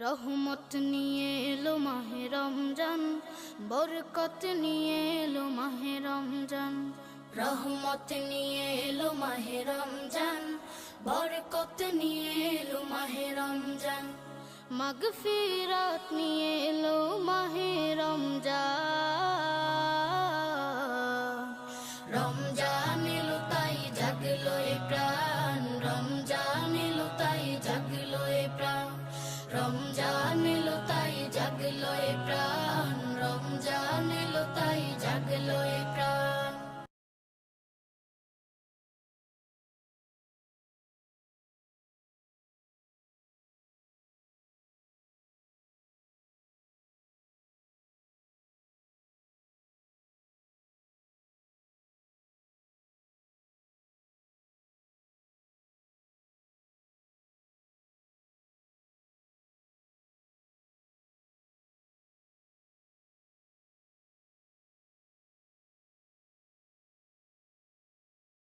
রহমত নিয়ে এলো মাহে রমজান, বরকত নিয়ে এলো মাহে রমজান। রহমত নিয়ে এলো মাহে রমজান, বরকত নিয়ে এলো মাহে রমজান। মাগফিরাত নিয়ে এলো মাহে রমজান। রমজান এলো তাই জাগলো এ প্রাণ, রমজান এলো তাই জাগলো এ প্রাণ, রমজান এলো তাই জাগলো এ প্রাণ।